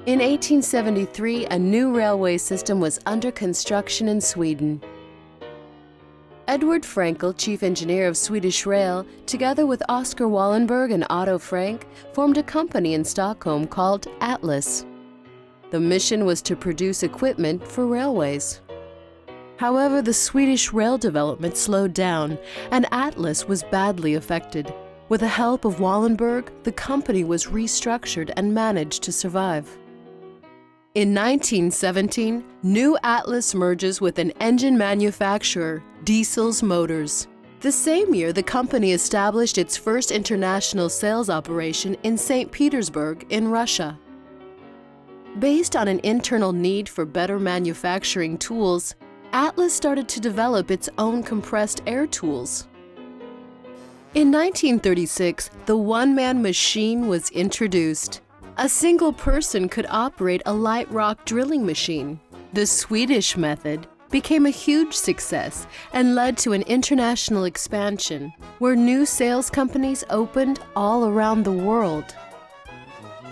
In 1873, a new railway system was under construction in Sweden. Edward Frankel, chief engineer of Swedish Rail, together with Oscar Wallenberg and Otto Frank, formed a company in Stockholm called Atlas. The mission was to produce equipment for railways. However, the Swedish rail development slowed down, and Atlas was badly affected. With the help of Wallenberg, the company was restructured and managed to survive. In 1917, New Atlas merges with an engine manufacturer, Diesel's Motors. The same year, the company established its first international sales operation in St. Petersburg in Russia. Based on an internal need for better manufacturing tools, Atlas started to develop its own compressed air tools. In 1936, the one-man machine was introduced. A single person could operate a light rock drilling machine. The Swedish method became a huge success and led to an international expansion, where new sales companies opened all around the world.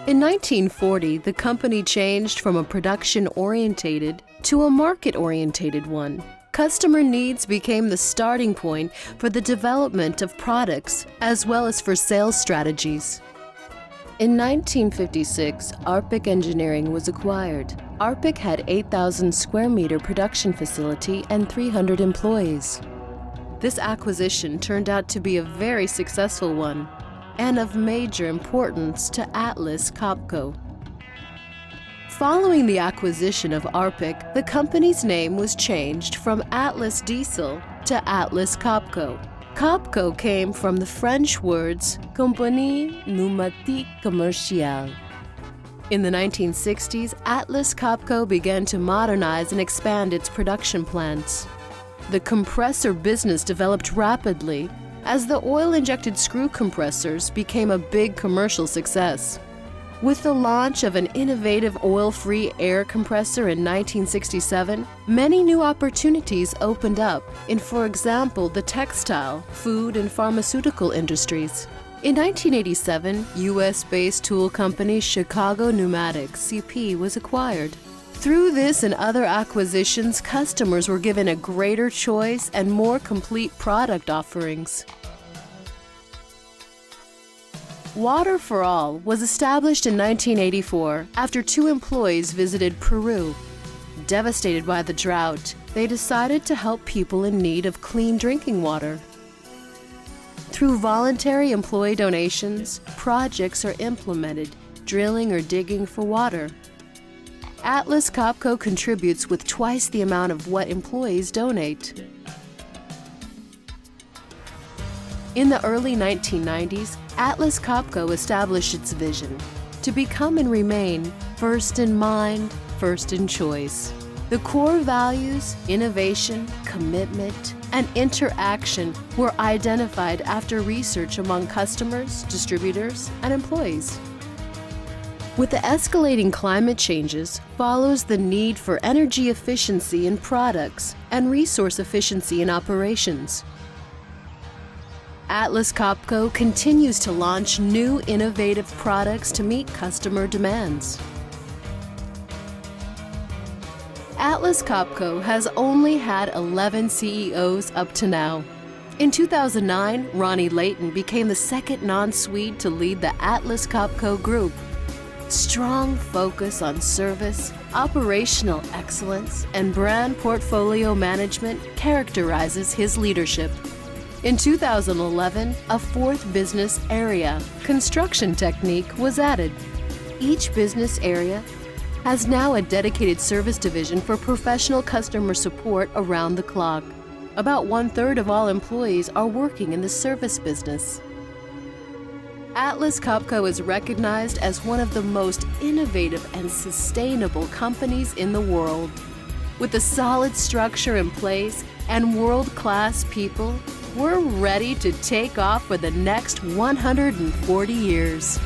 In 1940, the company changed from a production-orientated to a market-orientated one. Customer needs became the starting point for the development of products as well as for sales strategies. In 1956, Arpic Engineering was acquired. Arpic had 8,000 square meter production facility and 300 employees. This acquisition turned out to be a very successful one and of major importance to Atlas Copco. Following the acquisition of Arpic, the company's name was changed from Atlas Diesel to Atlas Copco. Copco came from the French words Compagnie Pneumatique Commerciale. In the 1960s, Atlas Copco began to modernize and expand its production plants. The compressor business developed rapidly as the oil-injected screw compressors became a big commercial success. With the launch of an innovative oil-free air compressor in 1967, many new opportunities opened up in, for example, the textile, food, and pharmaceutical industries. In 1987, U.S.-based tool company Chicago Pneumatic, CP, was acquired. Through this and other acquisitions, customers were given a greater choice and more complete product offerings. Water for All was established in 1984 after 2 employees visited Peru. Devastated by the drought, they decided to help people in need of clean drinking water. Through voluntary employee donations, projects are implemented, drilling or digging for water. Atlas Copco contributes with twice the amount of what employees donate. In the early 1990s, Atlas Copco established its vision to become and remain first in mind, first in choice. The core values, innovation, commitment, and interaction were identified after research among customers, distributors, and employees. With the escalating climate changes follows the need for energy efficiency in products and resource efficiency in operations. Atlas Copco continues to launch new innovative products to meet customer demands. Atlas Copco has only had 11 CEOs up to now. In 2009, Ronnie Layton became the second non-Swede to lead the Atlas Copco Group. Strong focus on service, operational excellence, and brand portfolio management characterizes his leadership. In 2011, a 4th business area, construction technique, was added. Each business area has now a dedicated service division for professional customer support around the clock. About 1/3 of all employees are working in the service business. Atlas Copco is recognized as one of the most innovative and sustainable companies in the world. With a solid structure in place and world-class people, we're ready to take off for the next 140 years.